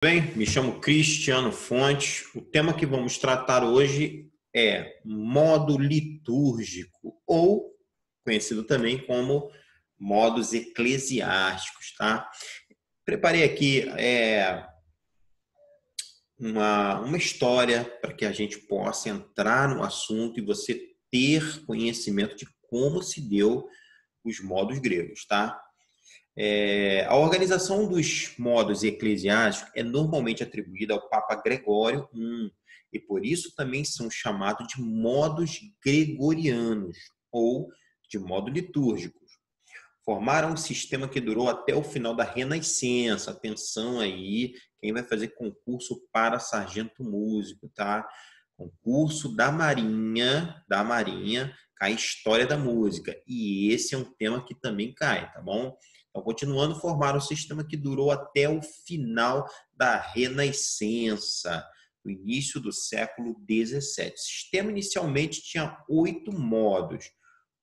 Bem, me chamo Cristiano Fontes. O tema que vamos tratar hoje é modo litúrgico, ou conhecido também como modos eclesiásticos, tá? Preparei aqui uma história para que a gente possa entrar no assunto e você ter conhecimento de como se deu os modos gregos, tá? A organização dos modos eclesiásticos é normalmente atribuída ao Papa Gregório I, e por isso também são chamados de modos gregorianos, ou de modo litúrgicos. Formaram um sistema que durou até o final da Renascença. Atenção aí, quem vai fazer concurso para sargento músico, tá? Concurso da Marinha, cai História da Música. E esse é um tema que também cai, tá bom? Então, continuando, formaram um sistema que durou até o final da Renascença, no início do século XVII. O sistema inicialmente tinha 8 modos,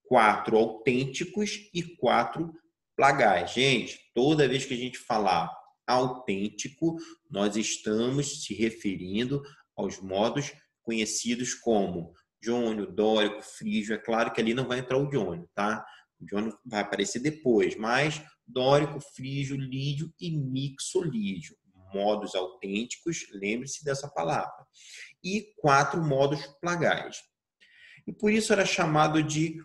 4 autênticos e 4 plagais. Gente, toda vez que a gente falar autêntico, nós estamos se referindo aos modos conhecidos como jônio, dórico, frígio. É claro que ali não vai entrar o jônio, tá? O jônio vai aparecer depois, mas dórico, frígio, lídio e mixolídio. Modos autênticos, lembre-se dessa palavra. E 4 modos plagais. E por isso era chamado de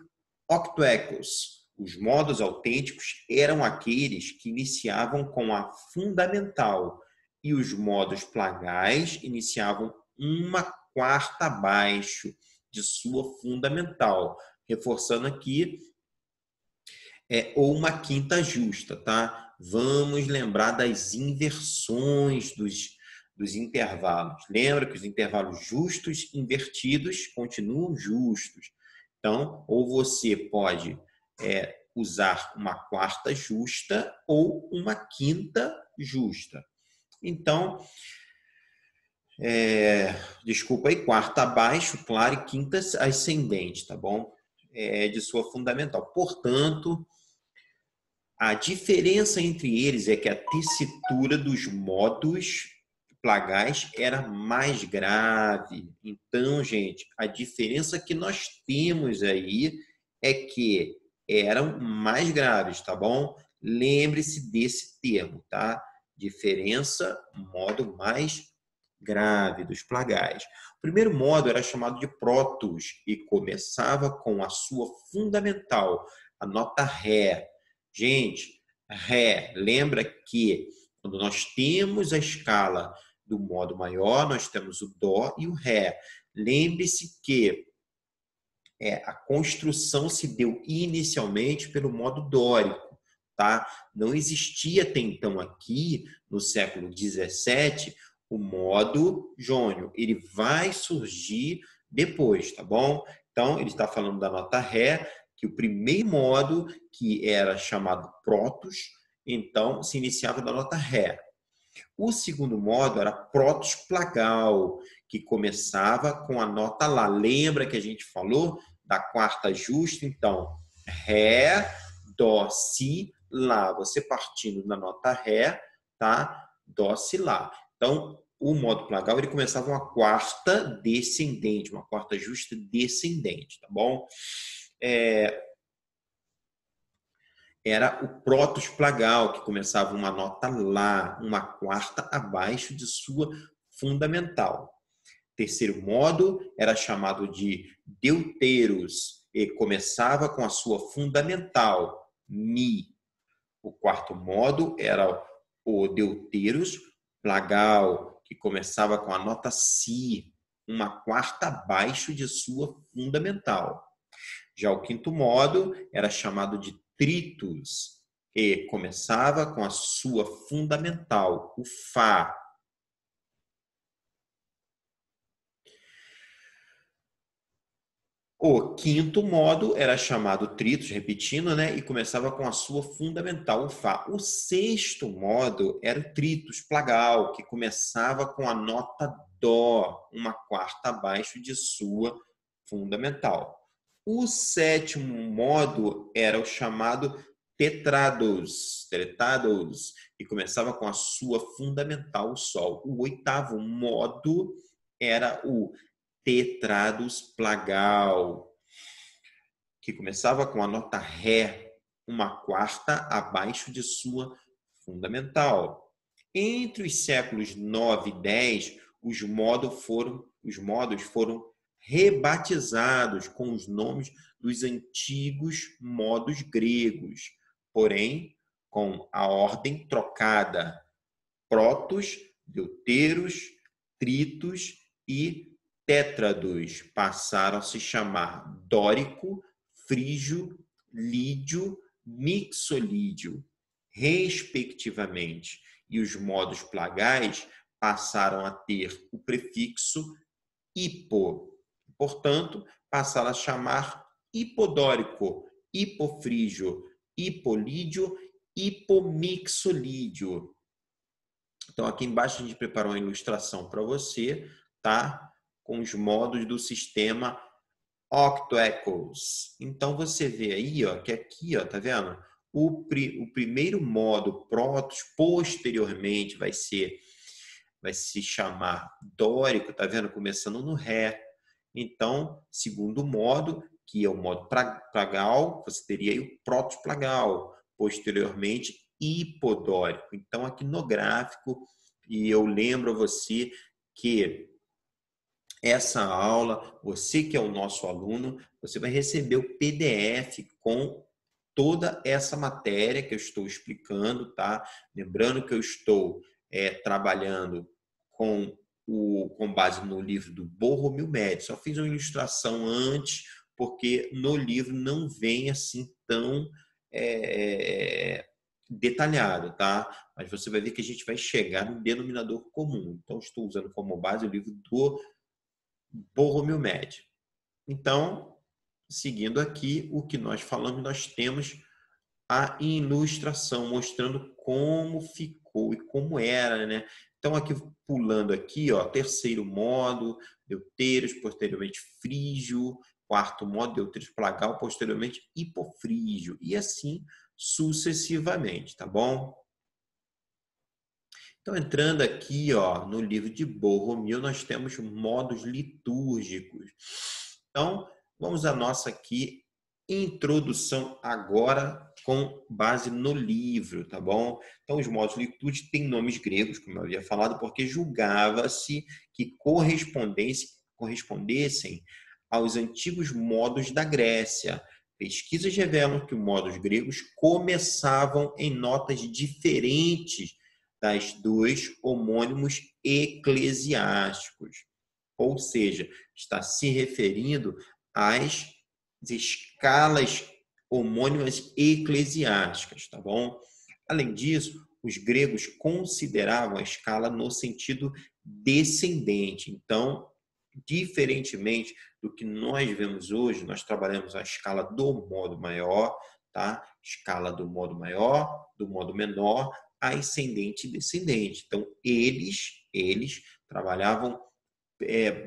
octuecos. Os modos autênticos eram aqueles que iniciavam com a fundamental e os modos plagais iniciavam uma quarta abaixo de sua fundamental, reforçando aqui, ou uma quinta justa, tá? Vamos lembrar das inversões dos intervalos. Lembra que os intervalos justos invertidos continuam justos. Então, ou você pode usar uma quarta justa ou uma quinta justa. Então, desculpa aí, quarta abaixo, claro, e quinta ascendente, tá bom? De sua fundamental. Portanto, a diferença entre eles é que a tessitura dos modos plagais era mais grave. Então, gente, a diferença que nós temos aí é que eram mais graves, tá bom? Lembre-se desse termo, tá? Diferença, modo mais grave dos plagais. O primeiro modo era chamado de protos e começava com a sua fundamental, a nota Ré. Gente, Ré, lembra que quando nós temos a escala do modo maior, nós temos o Dó e o Ré. Lembre-se que a construção se deu inicialmente pelo modo dórico, tá? Não existia até então aqui, no século XVII, o modo jônio. Ele vai surgir depois, tá bom? Então, ele está falando da nota Ré, que o primeiro modo, que era chamado protos, então se iniciava da nota Ré. O segundo modo era protos plagal, que começava com a nota Lá. Lembra que a gente falou da quarta justa? Então, Ré, Dó, Si, Lá. Você partindo da nota Ré, tá? Dó, Si, Lá. Então, o modo plagal, ele começava uma quarta descendente, uma quarta justa descendente, tá bom? Era o protos plagal, que começava uma nota Lá, uma quarta abaixo de sua fundamental. Terceiro modo era chamado de deuteros e começava com a sua fundamental, Mi. O quarto modo era o deuteros plagal, que começava com a nota Si, uma quarta abaixo de sua fundamental. Já o quinto modo era chamado de tritus, e começava com a sua fundamental, o Fá. O quinto modo era chamado tritus, repetindo, né? E começava com a sua fundamental, o Fá. O sexto modo era o tritus plagal, que começava com a nota Dó, uma quarta abaixo de sua fundamental. O sétimo modo era o chamado tetrados, que começava com a sua fundamental, o Sol. O oitavo modo era o tetrados plagal, que começava com a nota Ré, uma quarta abaixo de sua fundamental. Entre os séculos 9 e 10, os modos foram rebatizados com os nomes dos antigos modos gregos, porém com a ordem trocada: protos, deuteros, tritos e tétrados passaram a se chamar dórico, frígio, lídio, mixolídio, respectivamente, e os modos plagais passaram a ter o prefixo hipo. Portanto, passaram a chamar hipodórico, hipofrígio, hipolídio, hipomixolídio. Então, aqui embaixo a gente preparou uma ilustração para você, tá? Com os modos do sistema octoecos. Então, você vê aí, ó, que aqui, ó, tá vendo? O primeiro modo, protos, posteriormente vai se chamar dórico, tá vendo? Começando no Ré. Então, segundo modo, que é o modo plagal, você teria aí o protos plagal. Posteriormente, hipodórico. Então, aqui no gráfico, e eu lembro a você que essa aula, você que é o nosso aluno, você vai receber o PDF com toda essa matéria que eu estou explicando, tá? Lembrando que eu estou trabalhando com base no livro do Borromeo Médio. Só fiz uma ilustração antes, porque no livro não vem assim tão detalhado, tá? Mas você vai ver que a gente vai chegar no denominador comum. Então, estou usando como base o livro do Borromeo Médio. Então, seguindo aqui o que nós falamos, nós temos a ilustração mostrando como ficou e como era, né? Então, aqui pulando aqui, ó, terceiro modo, deuteros, posteriormente frígio, quarto modo, deuteros plagal, posteriormente hipofrígio, e assim sucessivamente, tá bom? Então, entrando aqui, ó, no livro de Borromeo, nós temos modos litúrgicos. Então, vamos à nossa aqui introdução agora com base no livro, tá bom? Então, os modos litúrgicos têm nomes gregos, como eu havia falado, porque julgava-se que correspondessem aos antigos modos da Grécia. Pesquisas revelam que os modos gregos começavam em notas diferentes das dois homônimos eclesiásticos. Ou seja, está se referindo às escalas homônimas eclesiásticas, tá bom? Além disso, os gregos consideravam a escala no sentido descendente. Então, diferentemente do que nós vemos hoje, nós trabalhamos a escala do modo maior, tá? Escala do modo maior, do modo menor, ascendente e descendente. Então, eles trabalhavam,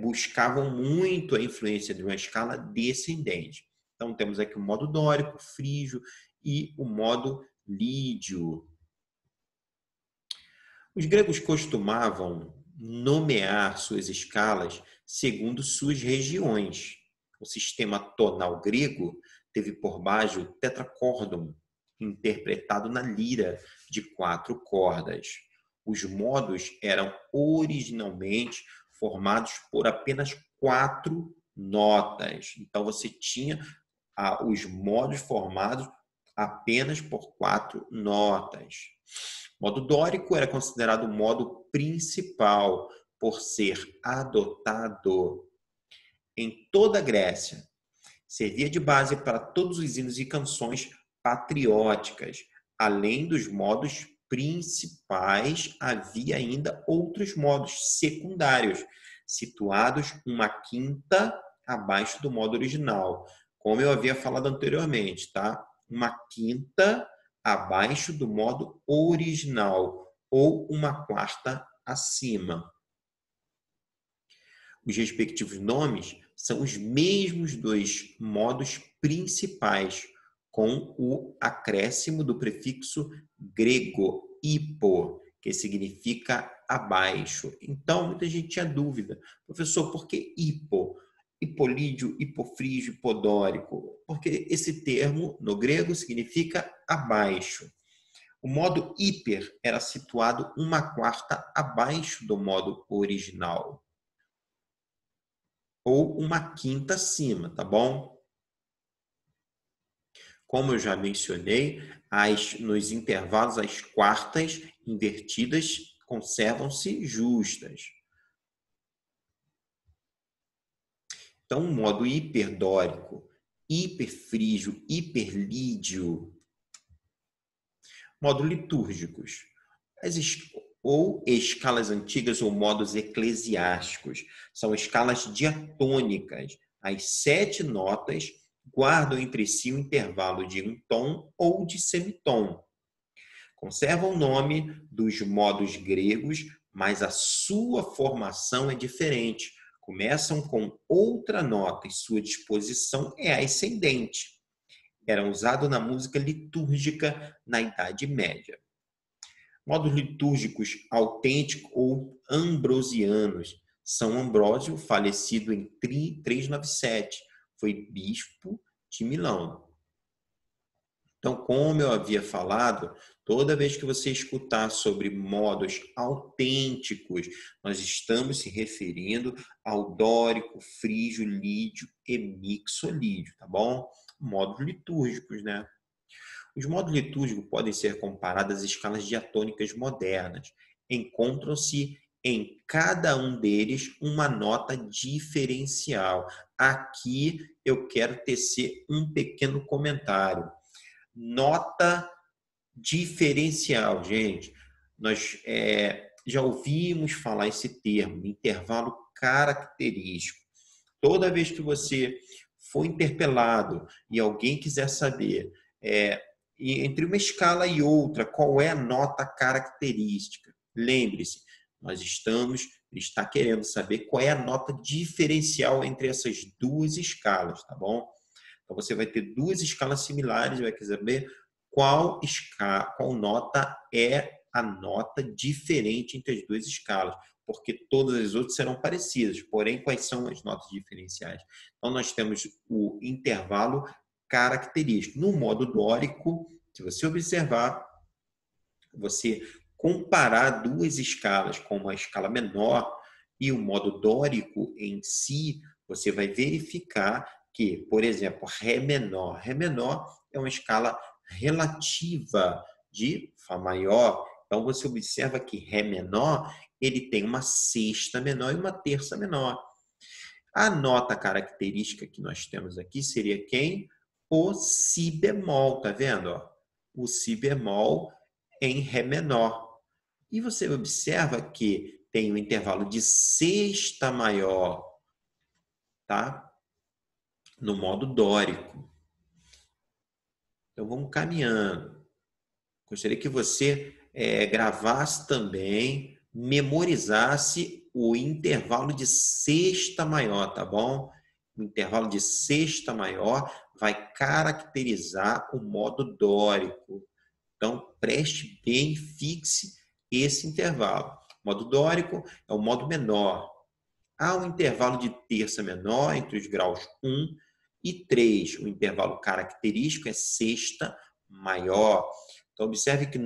buscavam muito a influência de uma escala descendente. Então, temos aqui o modo dórico, frígio e o modo lídio. Os gregos costumavam nomear suas escalas segundo suas regiões. O sistema tonal grego teve por base o tetracordon, interpretado na lira de 4 cordas. Os modos eram originalmente formados por apenas 4 notas. Então, você tinha os modos formados apenas por 4 notas. O modo dórico era considerado o modo principal por ser adotado em toda a Grécia. Servia de base para todos os hinos e canções patrióticas. Além dos modos principais, havia ainda outros modos secundários, situados uma quinta abaixo do modo original. Como eu havia falado anteriormente, tá? Uma quinta abaixo do modo original ou uma quarta acima. Os respectivos nomes são os mesmos dos modos principais, com o acréscimo do prefixo grego hipo, que significa abaixo. Então, muita gente tinha dúvida. Professor, por que hipo? Hipolídio, hipofrígio, hipodórico? Porque esse termo, no grego, significa abaixo. O modo hiper era situado 1/4 abaixo do modo original. Ou 1/5 acima, tá bom? Como eu já mencionei, nos intervalos, as quartas invertidas conservam-se justas. Então, o modo hiperdórico, hiperfrígio, hiperlídio. Modos litúrgicos, ou escalas antigas ou modos eclesiásticos. São escalas diatônicas. As 7 notas guardam entre si um intervalo de um tom ou de semitom. Conservam o nome dos modos gregos, mas a sua formação é diferente. Começam com outra nota e sua disposição é ascendente. Eram usados na música litúrgica na Idade Média. Modos litúrgicos autênticos ou ambrosianos. São Ambrósio, falecido em 397, foi bispo de Milão. Então, como eu havia falado, toda vez que você escutar sobre modos autênticos, nós estamos se referindo ao dórico, frígio, lídio e mixolídio, tá bom? Modos litúrgicos, né? Os modos litúrgicos podem ser comparados às escalas diatônicas modernas. Encontram-se em cada um deles uma nota diferencial. Aqui eu quero tecer um pequeno comentário. Nota diferencial, gente. Nós já ouvimos falar esse termo, intervalo característico. Toda vez que você for interpelado e alguém quiser saber entre uma escala e outra, qual é a nota característica? Lembre-se, ele está querendo saber qual é a nota diferencial entre essas duas escalas, tá bom? Então, você vai ter duas escalas similares, vai querer saber qual nota é a nota diferente entre as duas escalas, porque todas as outras serão parecidas, porém, quais são as notas diferenciais? Então, nós temos o intervalo característico. No modo dórico, se você observar, você comparar duas escalas, como a escala menor e o modo dórico em si, você vai verificar que, por exemplo, Ré menor é uma escala relativa de Fá maior. Então, você observa que Ré menor ele tem uma sexta menor e uma terça menor. A nota característica que nós temos aqui seria quem? O Si bemol, tá vendo? O Si bemol em Ré menor. E você observa que tem um intervalo de sexta maior, tá? No modo dórico. Então, vamos caminhando. Gostaria que você gravasse também, memorizasse o intervalo de sexta maior, tá bom? O intervalo de sexta maior vai caracterizar o modo dórico. Então, preste bem, fixe esse intervalo. O modo dórico é o modo menor. Há um intervalo de terça menor entre os graus 1 e 3. O intervalo característico é sexta maior. Então, observe que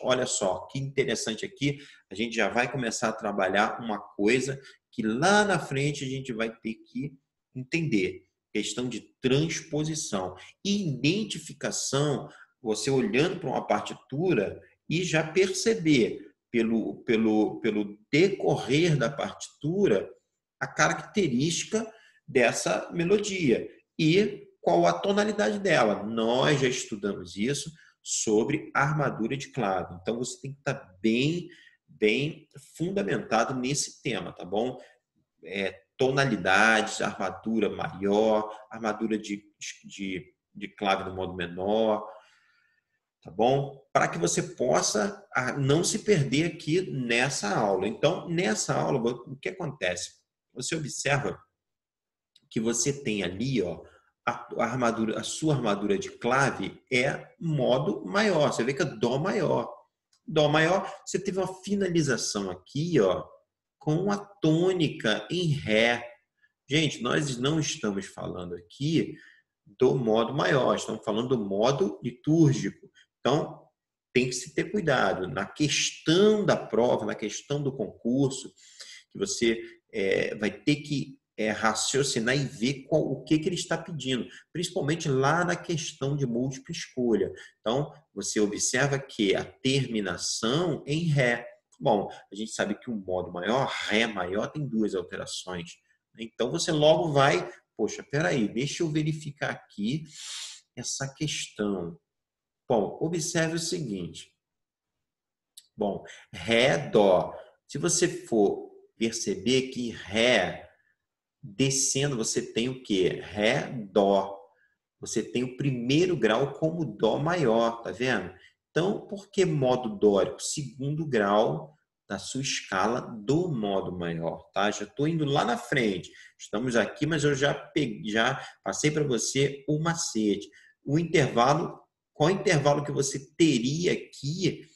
olha só, que interessante aqui, a gente já vai começar a trabalhar uma coisa que lá na frente a gente vai ter que entender. Questão de transposição e identificação, você olhando para uma partitura e já perceber pelo decorrer da partitura a característica dessa melodia e qual a tonalidade dela. Nós já estudamos isso sobre armadura de clave. Então, você tem que estar bem fundamentado nesse tema, tá bom? Tonalidades, armadura maior, armadura de clave no modo menor, tá bom? Para que você possa não se perder aqui nessa aula. Então, nessa aula, o que acontece? Você observa que você tem ali, ó, a sua armadura de clave é modo maior. Você vê que é dó maior. Dó maior, você teve uma finalização aqui, ó, com a tônica em Ré. Gente, nós não estamos falando aqui do modo maior, estamos falando do modo litúrgico. Então, tem que se ter cuidado. Na questão da prova, na questão do concurso, que você vai ter que raciocinar e ver o que ele está pedindo, principalmente lá na questão de múltipla escolha. Então, você observa que a terminação em Ré. Bom, a gente sabe que o modo maior, Ré maior, tem duas alterações. Então, você logo vai, poxa, peraí, deixa eu verificar aqui essa questão. Bom, observe o seguinte. Bom, Ré, Dó. Se você for perceber que Ré, descendo, você tem o quê? Ré, Dó. Você tem o primeiro grau como Dó maior, tá vendo? Então, por que modo dórico? Segundo grau da sua escala do modo maior, tá? Já estou indo lá na frente. Estamos aqui, mas eu já passei para você o macete. O intervalo, qual intervalo que você teria aqui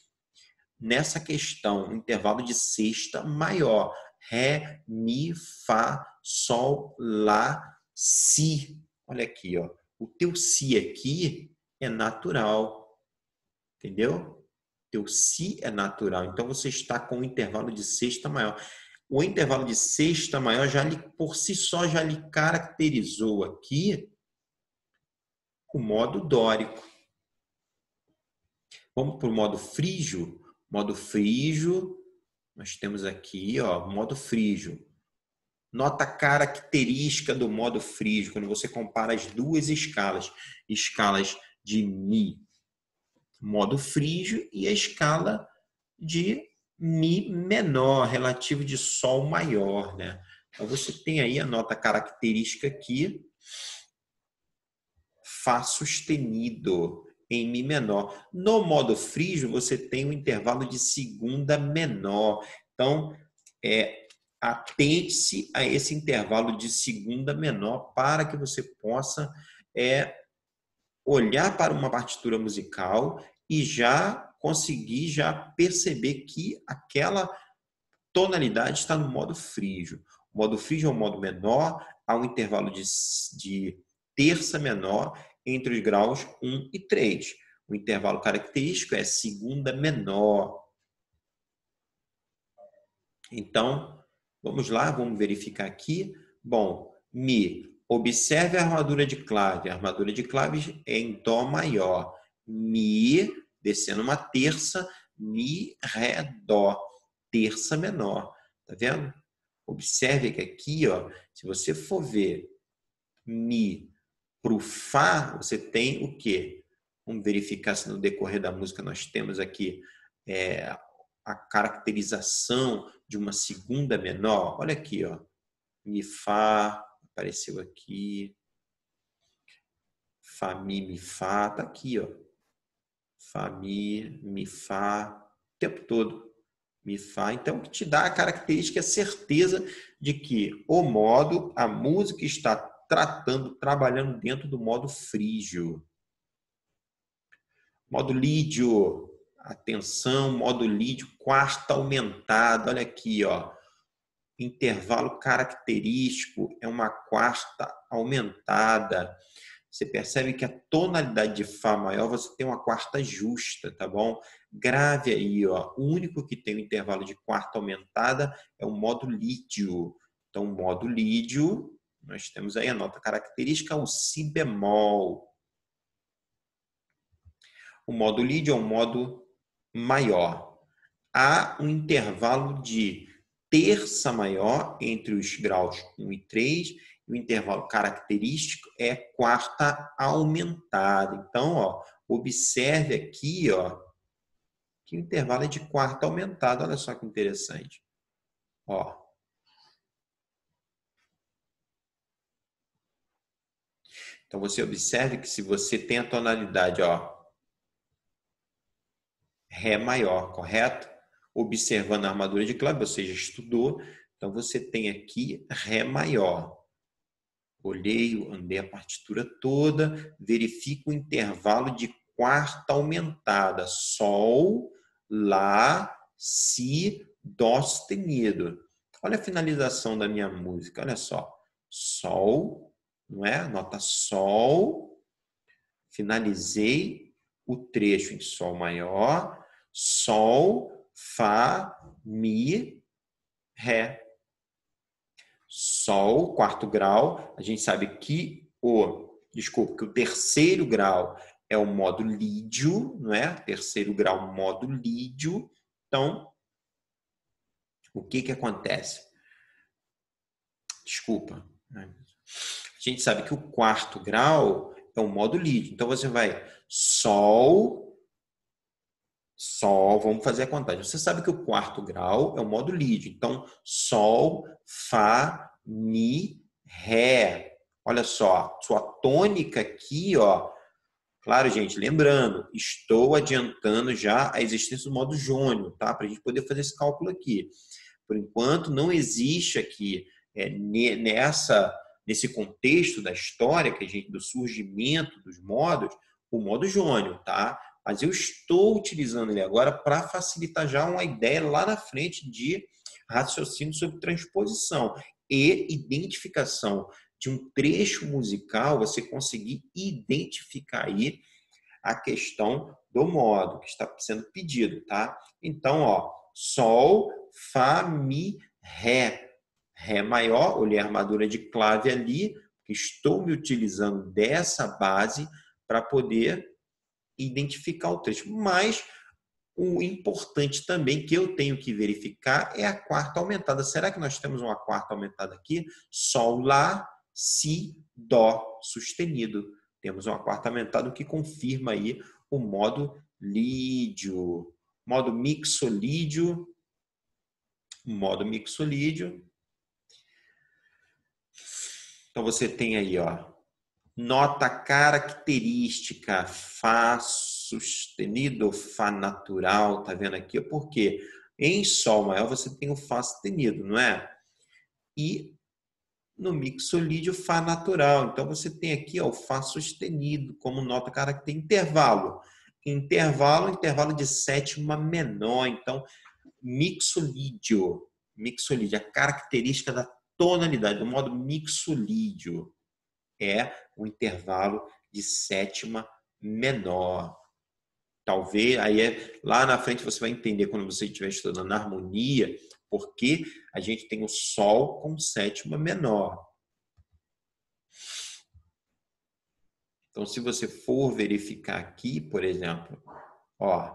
nessa questão? Um intervalo de sexta maior. Ré, Mi, Fá, Sol, Lá, Si. Olha aqui, ó. O teu Si aqui é natural. Entendeu? Teu Si é natural. Então, você está com um intervalo de sexta maior. O intervalo de sexta maior, por si só, já lhe caracterizou aqui o modo dórico. Vamos para o modo frígio. Modo frígio, nós temos aqui, ó, modo frígio. Nota característica do modo frígio, quando você compara as duas escalas. Escalas de Mi, modo frígio, e a escala de Mi menor, relativo de Sol maior, né? Então, você tem aí a nota característica aqui, Fá sustenido em Mi menor. No modo frígio, você tem um intervalo de segunda menor. Então, atente-se a esse intervalo de segunda menor para que você possa olhar para uma partitura musical e já conseguir perceber que aquela tonalidade está no modo frígio. O modo frígio é um modo menor, há um intervalo de terça menor entre os graus 1 e 3. O intervalo característico é segunda menor. Então, vamos lá, vamos verificar aqui. Bom, Mi. Observe a armadura de clave. A armadura de claves é em Dó maior. Mi, descendo uma terça, Mi, Ré, Dó. Terça menor. Tá vendo? Observe que aqui, ó, se você for ver Mi para o Fá, você tem o quê? Vamos verificar se no decorrer da música nós temos aqui a caracterização de uma segunda menor. Olha aqui, ó. Mi, Fá, apareceu aqui. Fá, Mi, Mi, Fá, tá aqui, ó. Fá, Mi, Fá, o tempo todo. Mi, Fá. Então, o que te dá a característica é a certeza de que o modo, a música está trabalhando dentro do modo frígio. Modo lídio, atenção, modo lídio, quarta aumentada, olha aqui, ó. Intervalo característico é uma quarta aumentada. Você percebe que a tonalidade de Fá maior, você tem uma quarta justa, tá bom? Grave aí, ó. O único que tem o intervalo de quarta aumentada é o modo lídio. Então, o modo lídio, nós temos aí a nota característica, o Si bemol. O modo lídio é um modo maior. Há um intervalo de terça maior entre os graus 1 e 3, e o intervalo característico é quarta aumentada. Então, ó, observe aqui, ó, que o intervalo é de quarta aumentada. Olha só que interessante. Ó. Então, você observe que se você tem a tonalidade, ó, Ré maior, correto? Observando a armadura de clave, você já estudou. Então, você tem aqui Ré maior. Olhei, andei a partitura toda, verifico o intervalo de quarta aumentada. Sol, Lá, Si, Dó sustenido. Olha a finalização da minha música, olha só. Sol, não é? Nota Sol. Finalizei o trecho em Sol maior. Sol, Fá, Mi, Ré. Sol, quarto grau. A gente sabe que que o terceiro grau é o modo lídio, não é? Terceiro grau, modo lídio. Então, o que acontece? Desculpa. A gente sabe que o quarto grau é o modo lídio. Então, você vai Sol, Sol, vamos fazer a contagem. Você sabe que o quarto grau é o modo lídio. Então, Sol, Fá, Mi, Ré. Olha só, sua tônica aqui, ó. Claro, gente, lembrando, estou adiantando já a existência do modo jônio, tá? Para a gente poder fazer esse cálculo aqui. Por enquanto, não existe aqui, nesse contexto da história, do surgimento dos modos, o modo jônio, tá? Mas eu estou utilizando ele agora para facilitar já uma ideia lá na frente de raciocínio sobre transposição e identificação de um trecho musical, você conseguir identificar aí a questão do modo que está sendo pedido, tá? Então, ó, Sol, Fá, Mi, Ré. Ré maior, olhei a armadura de clave ali, estou me utilizando dessa base para poder identificar o trecho. Mas o importante também que eu tenho que verificar é a quarta aumentada. Será que nós temos uma quarta aumentada aqui? Sol, Lá, Si, Dó sustenido. Temos uma quarta aumentada, o que confirma aí o modo lídio. Modo mixolídio. Modo mixolídio. Então você tem aí, ó, nota característica, Fá sustenido, Fá natural, tá vendo aqui? Por quê? Em Sol maior você tem o Fá sustenido, não é? E no mixolídio, Fá natural. Então você tem aqui, ó, o Fá sustenido como nota característica. Intervalo de sétima menor. Então, mixolídio, a característica da tonalidade, do modo mixolídio é o intervalo de sétima menor. Talvez, lá na frente você vai entender, quando você estiver estudando harmonia, porque a gente tem o Sol com sétima menor. Então, se você for verificar aqui, por exemplo, ó,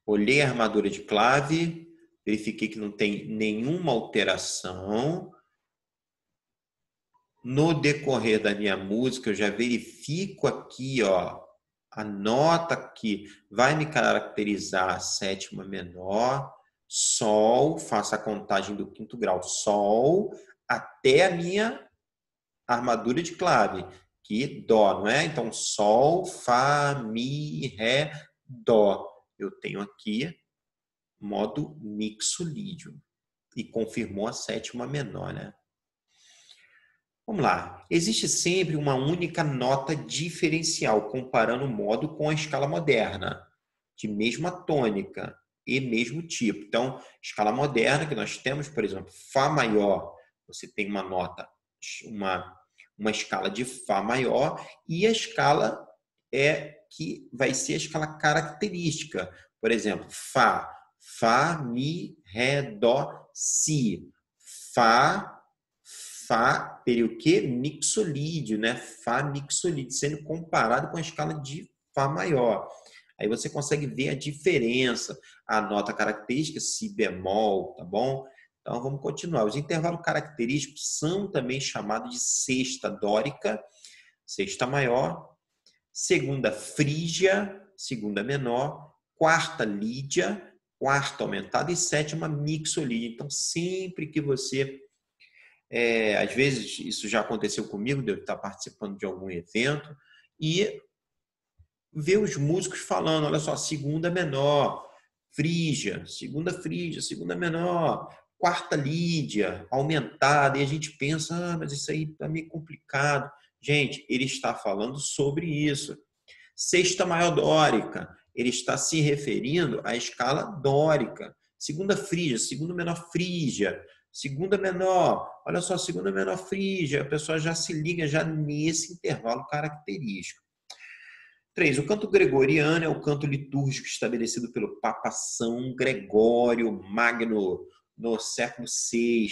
olhei a armadura de clave, verifiquei que não tem nenhuma alteração. No decorrer da minha música, eu já verifico aqui, ó, a nota que vai me caracterizar a sétima menor, Sol, faço a contagem do quinto grau, Sol, até a minha armadura de clave, que Dó, não é? Então, Sol, Fá, Mi, Ré, Dó. Eu tenho aqui modo mixolídio. E confirmou a sétima menor, né? Vamos lá. Existe sempre uma única nota diferencial, comparando o modo com a escala moderna, de mesma tônica e mesmo tipo. Então, escala moderna, que nós temos, por exemplo, Fá maior, você tem uma nota, uma escala de Fá maior, e a escala que vai ser a escala característica. Por exemplo, Fá, Fá, Mi, Ré, Dó, Si. Fá, teria o quê? Mixolídio, né? Fá mixolídio, sendo comparado com a escala de Fá maior. Aí você consegue ver a diferença, a nota característica, Si bemol, tá bom? Então vamos continuar. Os intervalos característicos são também chamados de sexta dórica, sexta maior, segunda frígia, segunda menor, quarta lídia, quarta aumentada e sétima mixolídia. Então sempre que você às vezes, isso já aconteceu comigo, de eu estar participando de algum evento e ver os músicos falando, olha só, segunda menor, frígia, segunda menor, quarta lídia, aumentada, e a gente pensa, mas isso aí está meio complicado. Gente, ele está falando sobre isso. Sexta maior dórica ele está se referindo à escala dórica. Segunda frígia, segunda menor frígia, segunda menor, olha só, segunda menor frígia, a pessoa já se liga já nesse intervalo característico. 3. O canto gregoriano é o canto litúrgico estabelecido pelo Papa São Gregório Magno no século VI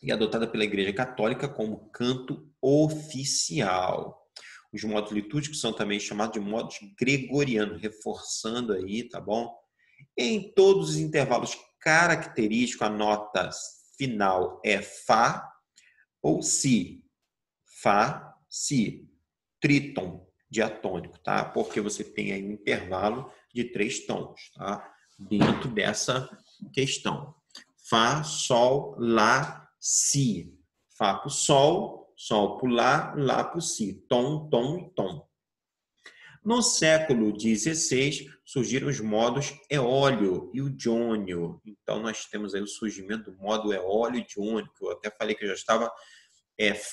e adotado pela Igreja Católica como canto oficial. Os modos litúrgicos são também chamados de modos gregorianos, reforçando aí, tá bom? Em todos os intervalos característicos, a nota final é Fá ou Si. Fá, Si. Tríton diatônico, tá? Porque você tem aí um intervalo de 3 tons, tá? Dentro dessa questão. Fá, Sol, Lá, Si. Fá para o Sol, Sol para o Lá para o Si. Tom, tom e tom. No século XVI, surgiram os modos eólio e o jônio. Então, nós temos aí o surgimento do modo eólio e jônio, que eu até falei que eu já estava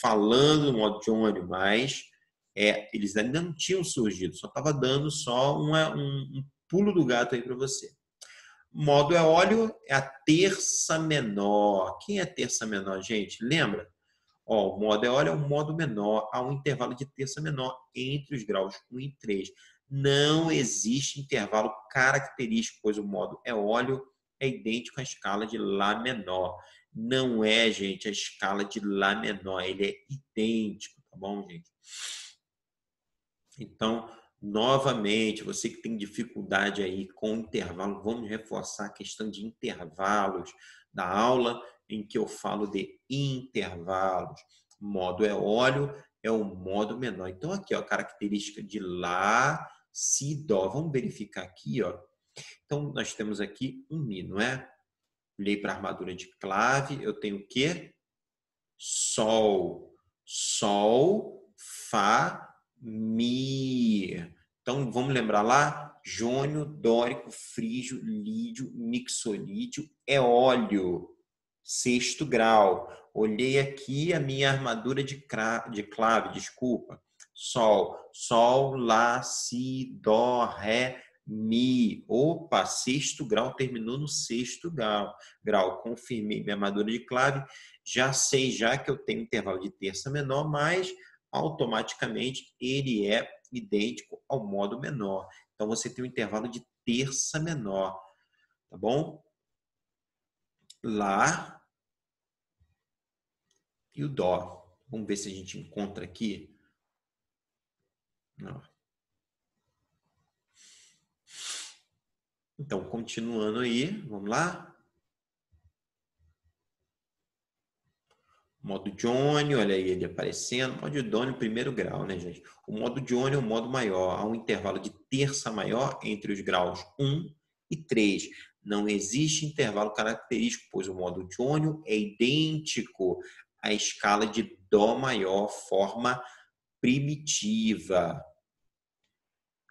falando no modo jônio, mas eles ainda não tinham surgido, só estava dando só um pulo do gato aí para você. Modo eólio é a terça menor. Quem é terça menor, gente? Lembra? O modo eólio é um modo menor, há um intervalo de terça menor entre os graus 1 e 3. Não existe intervalo característico, pois o modo eólio é idêntico à escala de Lá menor. Não é, gente, a escala de Lá menor, ele é idêntico, tá bom, gente? Então, novamente, você que tem dificuldade aí com intervalo, vamos reforçar a questão de intervalos da aula em que eu falo de intervalos. Modo eólio é o modo menor. Então, aqui, ó, característica de Lá, Si, Dó. Vamos verificar aqui, ó. Então, nós temos aqui um Mi, não é? Olhei para a armadura de clave, eu tenho o quê? Sol. Sol, Fá, Mi. Então, vamos lembrar lá? Jônio, dórico, frígio, lídio, mixolídio, eólio. Sexto grau. Olhei aqui a minha armadura de clave, desculpa. Sol. Sol, Lá, Si, Dó, Ré, Mi. Opa, sexto grau, terminou no sexto grau. Confirmei minha armadura de clave. Já sei já que eu tenho intervalo de terça menor, mas automaticamente ele é idêntico ao modo menor. Então, você tem um intervalo de terça menor, tá bom? Lá e o Dó. Vamos ver se a gente encontra aqui. Não. Então, continuando aí, vamos lá. Modo jônio, olha aí ele aparecendo. Modo jônio, primeiro grau, né, gente? O modo jônio é o modo maior. Há um intervalo de terça maior entre os graus 1 e 3. Não existe intervalo característico, pois o modo jônio é idêntico à escala de Dó maior, forma primitiva.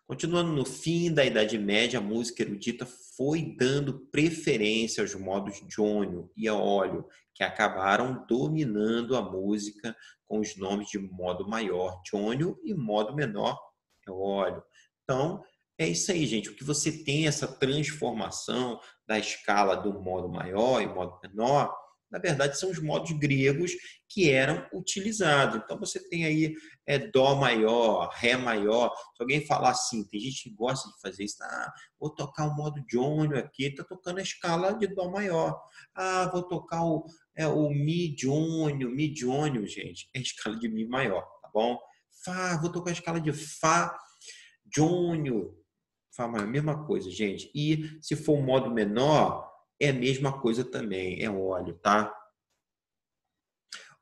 Continuando no fim da Idade Média, a música erudita foi dando preferência aos modos jônio e eólio, que acabaram dominando a música com os nomes de modo maior, jônio, e modo menor, eólio. Então, é isso aí, gente. O que você tem essa transformação da escala do modo maior e modo menor, na verdade, são os modos gregos que eram utilizados. Então, você tem aí Dó maior, Ré maior. Se alguém falar assim, tem gente que gosta de fazer isso, vou tocar o modo jônio aqui, está tocando a escala de Dó maior. Vou tocar o Mi jônio, gente, é a escala de Mi maior, tá bom? Fá, vou tocar a escala de Fá jônio. Fá maior, mesma coisa, gente. E se for um modo menor, é a mesma coisa também, é óleo, tá?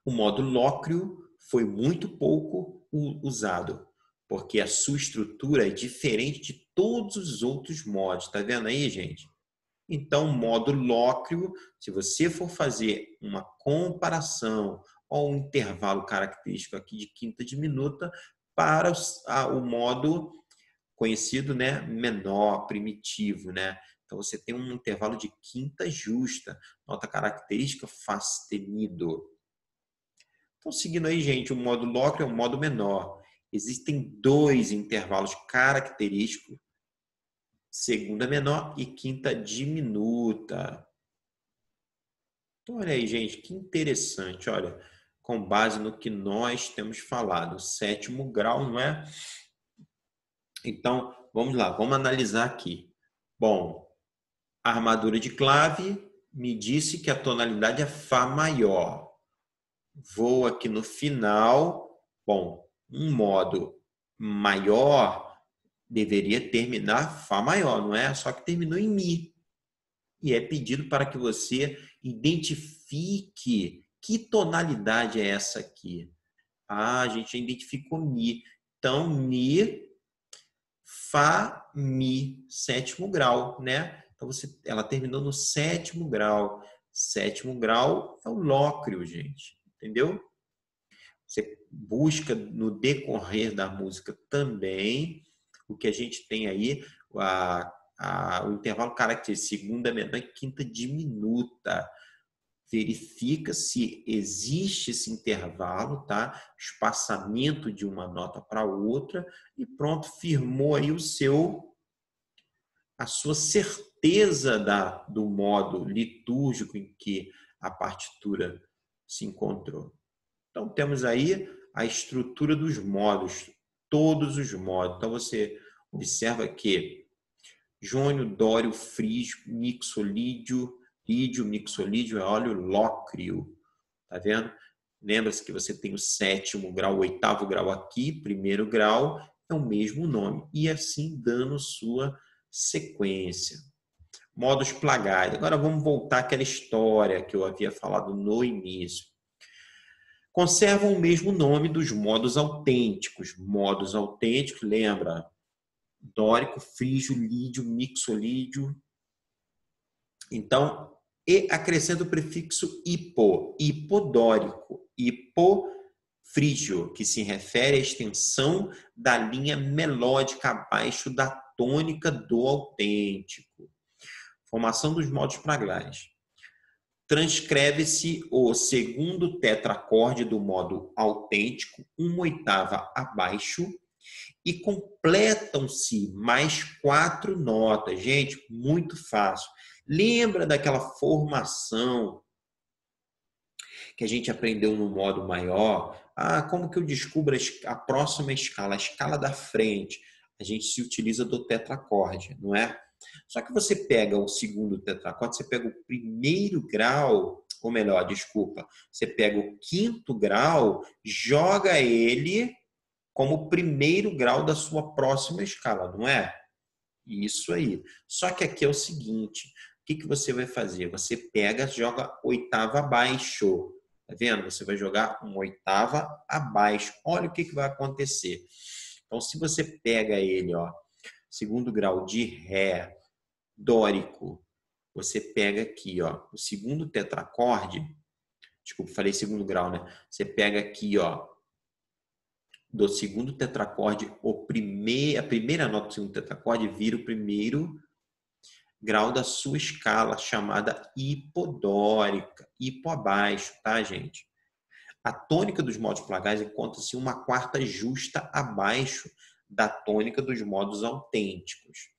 O modo lócreo foi muito pouco usado, porque a sua estrutura é diferente de todos os outros modos. Tá vendo aí, gente? Então, o modo lócreo, se você for fazer uma comparação ou um intervalo característico aqui de quinta diminuta para o modo conhecido, né, menor, primitivo, né? Então, você tem um intervalo de quinta justa, nota característica Fá sustenido. Então, seguindo aí, gente, o modo lócreo é o modo menor. Existem 2 intervalos característicos segunda menor e quinta diminuta. Então, olha aí, gente, que interessante. Olha, com base no que nós temos falado, sétimo grau, não é? Então, vamos lá, vamos analisar aqui. Bom, a armadura de clave me disse que a tonalidade é Fá maior. Vou aqui no final. Bom, um modo maior deveria terminar Fá maior, não é? Só que terminou em Mi. E é pedido para que você identifique que tonalidade é essa aqui. Ah, a gente já identificou Mi. Então, Mi, Fá, Mi, sétimo grau, né? Então, ela terminou no sétimo grau. Sétimo grau é o lócreo, gente. Entendeu? Você busca no decorrer da música também o que a gente tem aí, o intervalo característico, segunda menor e quinta diminuta. Verifica se existe esse intervalo, tá? Espaçamento de uma nota para outra e pronto, firmou aí a sua certeza do modo litúrgico em que a partitura se encontrou. Então, temos aí a estrutura dos modos, todos os modos. Então, você observa que jônio, dório, frígio, mixolídio, lídio, mixolídio é óleo lócreo. Tá vendo? Lembra-se que você tem o sétimo grau, o oitavo grau aqui, primeiro grau, é o mesmo nome. E assim dando sua sequência. Modos plagais. Agora vamos voltar àquela história que eu havia falado no início. Conservam o mesmo nome dos modos autênticos. Modos autênticos, lembra? Dórico, frígio, lídio, mixolídio. Então, e acrescenta o prefixo hipo, hipodórico, hipofrígio, que se refere à extensão da linha melódica abaixo da tônica do autêntico. Formação dos modos plagais. Transcreve-se o segundo tetracorde do modo autêntico, uma oitava abaixo, e completam-se mais 4 notas. Gente, muito fácil. Lembra daquela formação que a gente aprendeu no modo maior? Ah, como que eu descubro a próxima escala, a escala da frente? A gente se utiliza do tetracorde, não é? Só que você pega o segundo tetracorde, você pega o primeiro grau, ou melhor, desculpa, você pega o quinto grau, joga ele como primeiro grau da sua próxima escala, não é? Isso aí. Só que aqui é o seguinte, o que você vai fazer? Você pega, joga oitava abaixo, tá vendo? Você vai jogar uma oitava abaixo. Olha o que vai acontecer. Então, se você pega ele, ó, segundo grau de Ré, dórico, você pega aqui, ó, o segundo tetracorde, desculpa, falei segundo grau, né? Você pega aqui, ó, do segundo tetracorde, a primeira nota do segundo tetracorde vira o primeiro grau da sua escala, chamada hipodórica, hipo abaixo, tá, gente? A tônica dos modos plagais encontra-se uma quarta justa abaixo da tônica dos modos autênticos.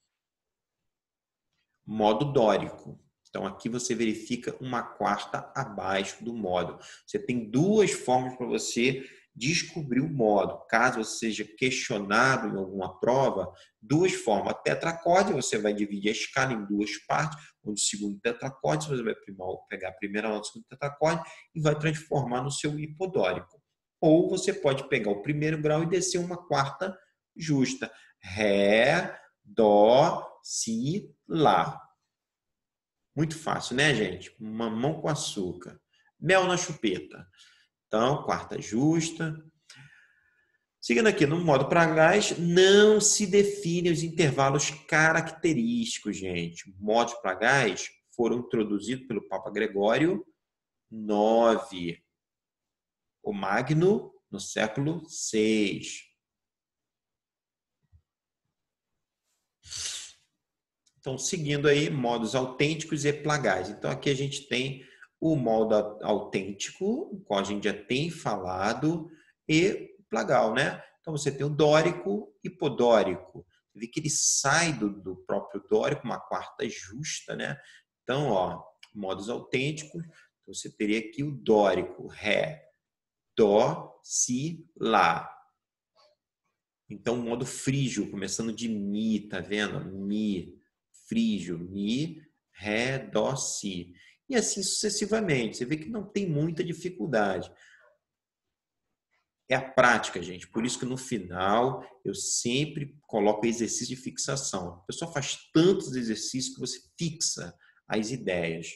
Modo dórico. Então, aqui você verifica uma quarta abaixo do modo. Você tem duas formas para você descobrir o modo. Caso você seja questionado em alguma prova, duas formas. Tetracorde, você vai dividir a escala em duas partes, onde o segundo tetracorde, você vai pegar a primeira nota do segundo tetracorde e vai transformar no seu hipodórico. Ou você pode pegar o primeiro grau e descer uma quarta justa. Ré, Dó, Si, Lá. Muito fácil, né, gente? Mamão com açúcar. Mel na chupeta. Então, quarta justa. Seguindo aqui no modo plagais, não se definem os intervalos característicos, gente. Modos plagais foram introduzidos pelo Papa Gregório IX, o Magno, no século VI. Então, seguindo aí, modos autênticos e plagais. Então, aqui a gente tem o modo autêntico, o qual a gente já tem falado, e plagal, né? Então, você tem o dórico, hipodórico. Vê que ele sai do próprio dórico, uma quarta justa, né? Então, ó, modos autênticos, você teria aqui o dórico, ré, dó, si, lá. Então, modo frígio, começando de mi, tá vendo? Mi, frígio, mi, ré, dó, si. E assim sucessivamente. Você vê que não tem muita dificuldade. É a prática, gente. Por isso que no final eu sempre coloco exercício de fixação. A pessoa faz tantos exercícios que você fixa as ideias.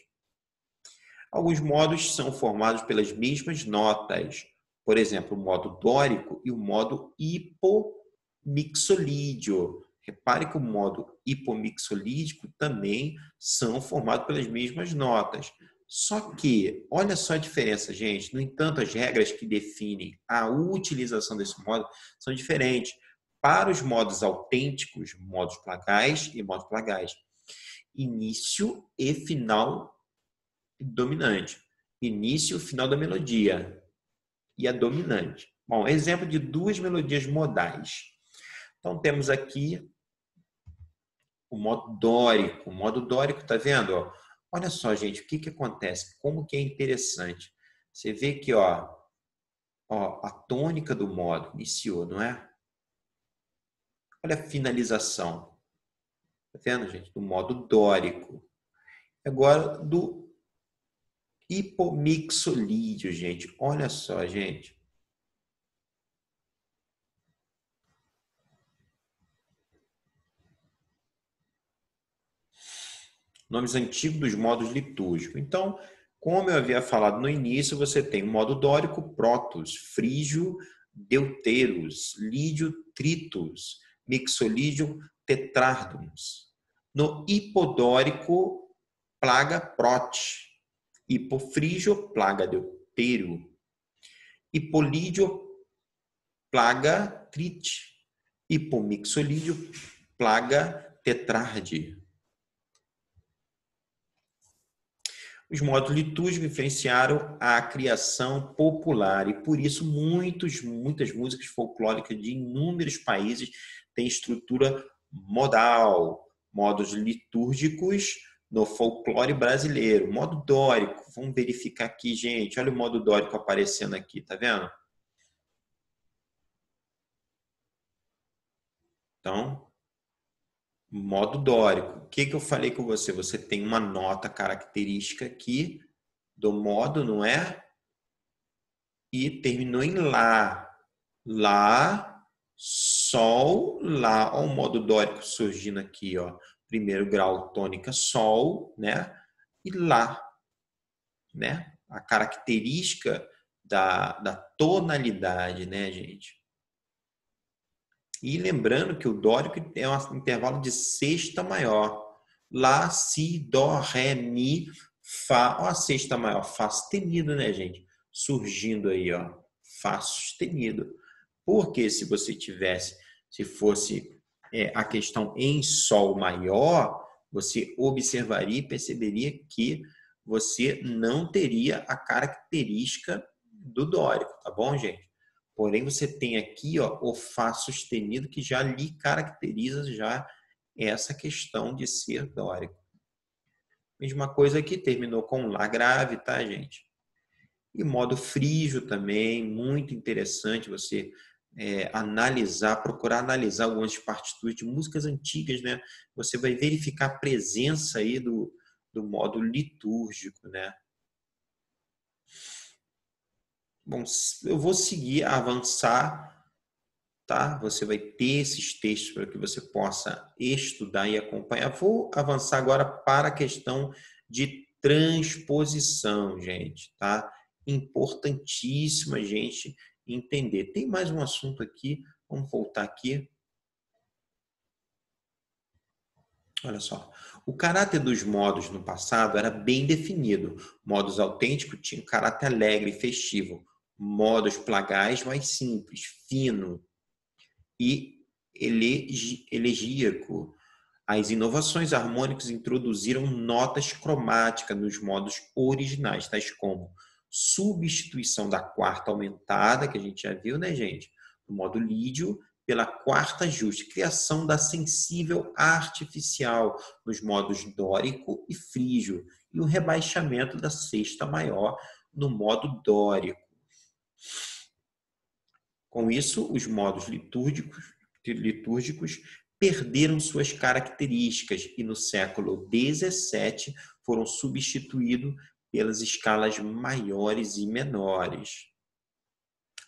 Alguns modos são formados pelas mesmas notas. Por exemplo, o modo dórico e o modo hipomixolídio. Repare que o modo hipomixolídico também são formados pelas mesmas notas. Só que, olha só a diferença, gente. No entanto, as regras que definem a utilização desse modo são diferentes. Para os modos autênticos, modos plagais e modos plagais. Início e final dominante. Início e final da melodia. E a dominante. Bom, exemplo de duas melodias modais. Então, temos aqui o modo dórico. O modo dórico, tá vendo? Ó? Olha só, gente, o que que acontece? Como que é interessante. Você vê que, ó, a tônica do modo iniciou, não é? Olha a finalização. Tá vendo, gente? Do modo dórico. Agora, do hipomixolídio, gente. Olha só, gente. Nomes antigos dos modos litúrgicos. Então, como eu havia falado no início, você tem o modo dórico, protos, frígio, deuteros, lídio, tritos, mixolídio, tetrádons. No hipodórico, plaga prote, hipofrígio, plaga deutero, hipolídio, plaga trite, hipomixolídio, plaga tetrarde. Os modos litúrgicos influenciaram a criação popular e, por isso, muitas músicas folclóricas de inúmeros países têm estrutura modal, modos litúrgicos no folclore brasileiro. Modo dórico, vamos verificar aqui, gente. Olha o modo dórico aparecendo aqui, tá vendo? Então, modo dórico. O que que eu falei com você? Você tem uma nota característica aqui do modo, não é? E terminou em lá. Lá, sol, lá. Olha o modo dórico surgindo aqui, ó. Primeiro grau, tônica, sol, né? E lá, né? A característica da tonalidade, né, gente? E lembrando que o dórico é um intervalo de sexta maior. Lá, si, dó, ré, mi, fá. Ó, a sexta maior, fá sustenido, né, gente? Surgindo aí, ó. Fá sustenido. Porque se fosse a questão em sol maior, você observaria e perceberia que você não teria a característica do dórico, tá bom, gente? Porém, você tem aqui, ó, o Fá sustenido, que já lhe caracteriza já essa questão de ser dórico. Mesma coisa aqui, terminou com Lá grave, tá, gente? E modo frígio também, muito interessante você procurar analisar algumas partituras de músicas antigas, né? Você vai verificar a presença aí do modo litúrgico, né? Bom, eu vou seguir, avançar, tá? Você vai ter esses textos para que você possa estudar e acompanhar. Vou avançar agora para a questão de transposição, gente, tá? Importantíssimo a gente entender. Tem mais um assunto aqui, vamos voltar aqui. Olha só, o caráter dos modos no passado era bem definido. Modos autênticos tinham caráter alegre e festivo. Modos plagais mais simples, fino e elegíaco. As inovações harmônicas introduziram notas cromáticas nos modos originais, tais como substituição da quarta aumentada, que a gente já viu, né, gente? No modo lídio, pela quarta ajuste, criação da sensível artificial nos modos dórico e frígio, e o rebaixamento da sexta maior no modo dórico. Com isso, os modos litúrgicos perderam suas características e no século XVII foram substituídos pelas escalas maiores e menores.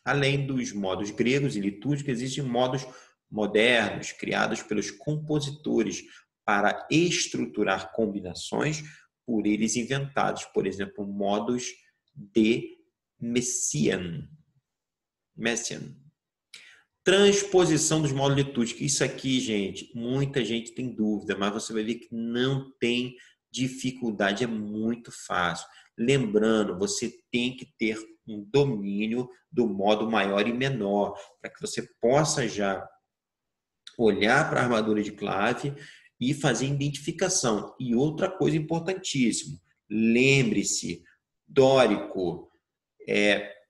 Além dos modos gregos e litúrgicos, existem modos modernos criados pelos compositores para estruturar combinações por eles inventados, por exemplo, modos de Messiaen. Transposição dos modos litúrgicos. Isso aqui, gente, muita gente tem dúvida, mas você vai ver que não tem dificuldade, é muito fácil. Lembrando, você tem que ter um domínio do modo maior e menor, para que você possa já olhar para a armadura de clave e fazer identificação. E outra coisa importantíssima, lembre-se, dórico,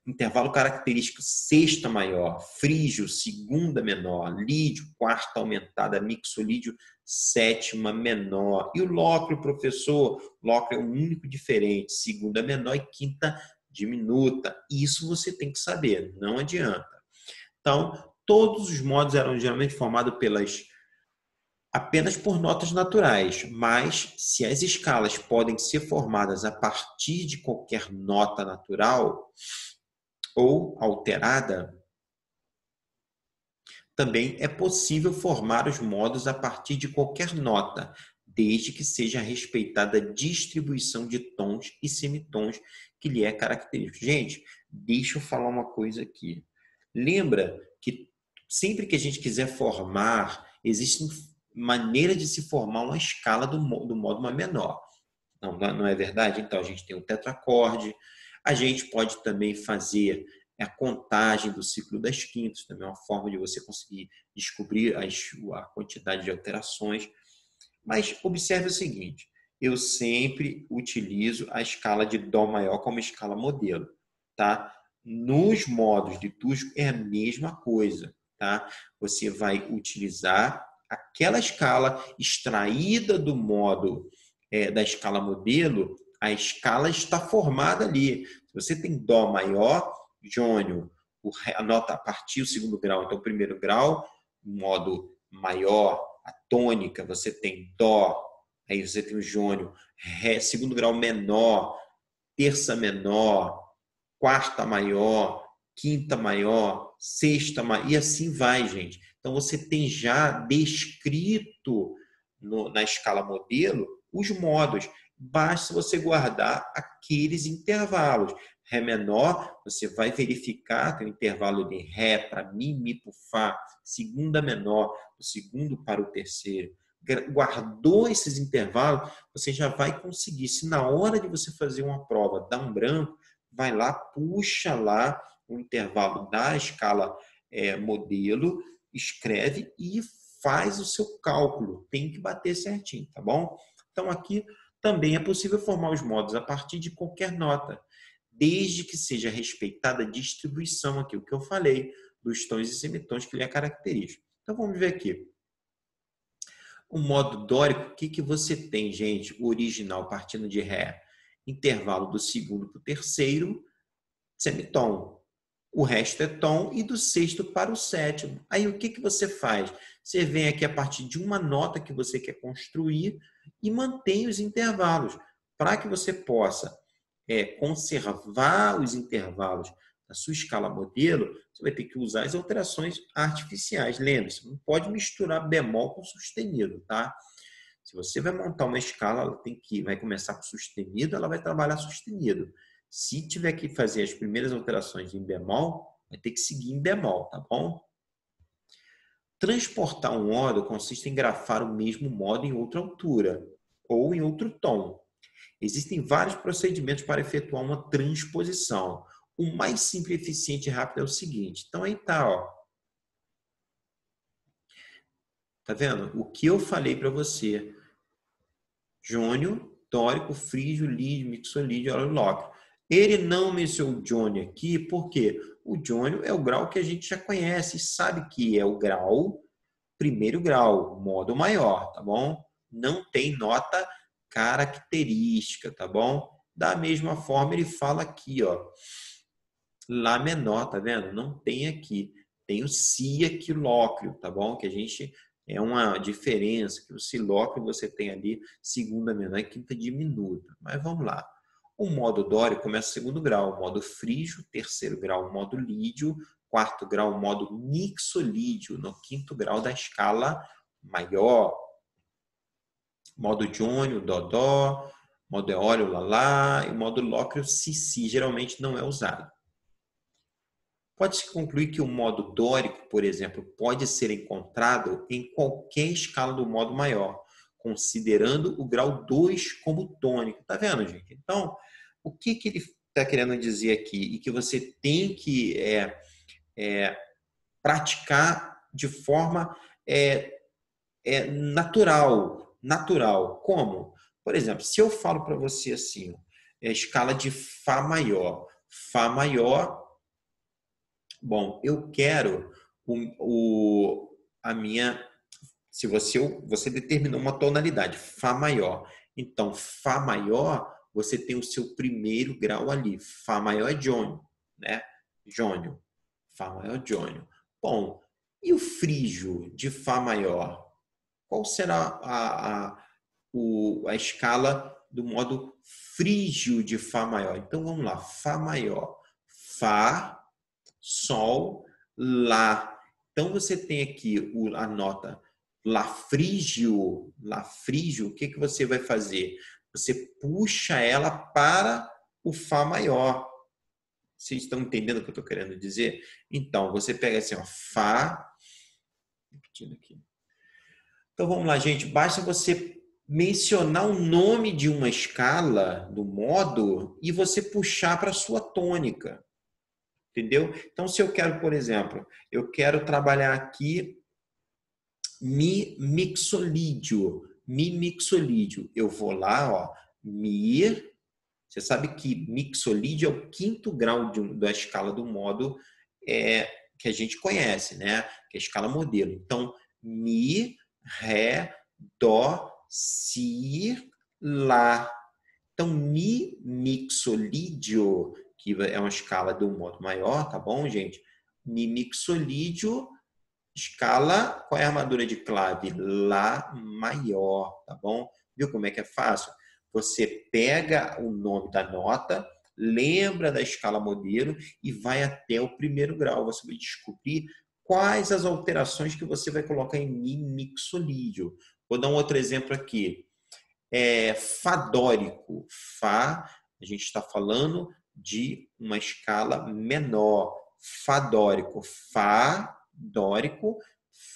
intervalo característico sexta maior, frígio segunda menor, lídio quarta aumentada, mixolídio sétima menor. E o lóquio, professor? Lóquio é o único diferente, segunda menor e quinta diminuta. Isso você tem que saber, não adianta. Então, todos os modos eram geralmente formados apenas por notas naturais, mas se as escalas podem ser formadas a partir de qualquer nota natural ou alterada, também é possível formar os modos a partir de qualquer nota, desde que seja respeitada a distribuição de tons e semitons que lhe é característico. Gente, deixa eu falar uma coisa aqui. Lembra que sempre que a gente quiser formar, existe maneira de se formar uma escala do modo menor. Não é verdade? Então, a gente tem o tetracorde, a gente pode também fazer a contagem do ciclo das quintas, também é uma forma de você conseguir descobrir a quantidade de alterações. Mas observe o seguinte, eu sempre utilizo a escala de Dó maior como escala modelo, tá? Nos modos litúrgicos é a mesma coisa, tá? Você vai utilizar aquela escala extraída do modo da escala modelo, a escala está formada ali. Se você tem Dó maior, jônio, a nota a partir do segundo grau, então o primeiro grau, modo maior, a tônica, você tem Dó, aí você tem o jônio, Ré, segundo grau menor, terça menor, quarta maior, quinta maior, sexta maior, e assim vai, gente. Então, você tem já descrito na escala modelo os modos. Basta você guardar aqueles intervalos. Ré menor, você vai verificar que o intervalo de Ré para Mi, Mi para Fá, segunda menor, do segundo para o terceiro. Guardou esses intervalos, você já vai conseguir. Se na hora de você fazer uma prova dá um branco, vai lá, puxa lá o intervalo da escala modelo, escreve e faz o seu cálculo. Tem que bater certinho, tá bom? Então, aqui também é possível formar os modos a partir de qualquer nota, desde que seja respeitada a distribuição aqui, o que eu falei, dos tons e semitons que lhe é característico. Então, vamos ver aqui. O modo dórico, o que você tem, gente? O original partindo de Ré, intervalo do segundo para o terceiro, semitom. O resto é tom e do sexto para o sétimo. Aí o que você faz? Você vem aqui a partir de uma nota que você quer construir e mantém os intervalos. Para que você possa conservar os intervalos da sua escala modelo, você vai ter que usar as alterações artificiais. Lembre-se, não pode misturar bemol com sustenido, tá? Se você vai montar uma escala, ela vai começar com sustenido, ela vai trabalhar sustenido. Se tiver que fazer as primeiras alterações em bemol, vai ter que seguir em bemol, tá bom? Transportar um modo consiste em grafar o mesmo modo em outra altura ou em outro tom. Existem vários procedimentos para efetuar uma transposição. O mais simples, eficiente e rápido é o seguinte. Então, aí tá, ó. Tá vendo? O que eu falei para você. Jônio, dórico, frígio, lídio, mixolídio, lóquio. Ele não mencionou o Johnny aqui, porque o Johnny é o grau que a gente já conhece e sabe que é o grau, primeiro grau, modo maior, tá bom? Não tem nota característica, tá bom? Da mesma forma, ele fala aqui, ó, Lá menor, tá vendo? Não tem aqui. Tem o si equilóquio, tá bom? Que a gente é uma diferença, que o silóquio você tem ali segunda menor e quinta diminuta. Mas vamos lá. O modo dórico começa segundo grau, o modo frígio, terceiro grau, o modo lídio, quarto grau, o modo mixolídio, no quinto grau da escala maior. Modo jônio, dodó, modo eólio, lalá, e modo lóquio, si, geralmente não é usado. Pode-se concluir que o modo dórico, por exemplo, pode ser encontrado em qualquer escala do modo maior, considerando o grau 2 como tônico. Tá vendo, gente? Então, o que ele está querendo dizer aqui? E que você tem que praticar de forma natural. Natural. Como? Por exemplo, se eu falo para você assim, escala de Fá maior. Fá maior. Bom, eu quero a minha. Se você determinou uma tonalidade, Fá maior. Então, Fá maior, você tem o seu primeiro grau ali. Fá maior é jônio, né? Jônio. Fá maior, jônio. Bom, e o frígio de Fá maior? Qual será a escala do modo frígio de Fá maior? Então, vamos lá. Fá maior. Fá, Sol, Lá. Então, você tem aqui a nota Lá frígio. Lá frígio, o que você vai fazer? Você puxa ela para o Fá maior. Vocês estão entendendo o que eu estou querendo dizer? Então, você pega assim, ó, Fá. Repetindo aqui. Então, vamos lá, gente. Basta você mencionar o nome de uma escala, do modo, e você puxar para a sua tônica. Entendeu? Então, se eu quero, por exemplo, eu quero trabalhar aqui Mi mixolídio. Mi mixolídio. Eu vou lá, ó, Mi. Você sabe que mixolídio é o quinto grau da escala do modo que a gente conhece, né? Que é a escala modelo. Então, Mi, Ré, Dó, Si, Lá. Então, Mi mixolídio, que é uma escala do modo maior, tá bom, gente? Mi mixolídio, escala, qual é a armadura de clave? Lá maior, tá bom? Viu como é que é fácil? Você pega o nome da nota, lembra da escala modelo e vai até o primeiro grau. Você vai descobrir quais as alterações que você vai colocar em Mi mixolídio. Vou dar um outro exemplo aqui. Fá dórico. Fá, a gente está falando de uma escala menor. Fá dórico. Fá dórico.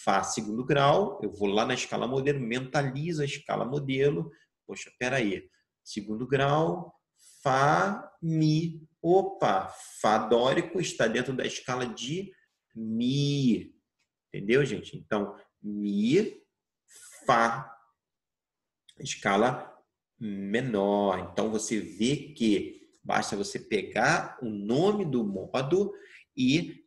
Fá segundo grau. Eu vou lá na escala modelo, mentalizo a escala modelo. Poxa, peraí. Segundo grau, Fá, Mi. Opa, Fá dórico está dentro da escala de Mi. Entendeu, gente? Então, Mi, Fá, escala menor. Então, você vê que basta você pegar o nome do modo e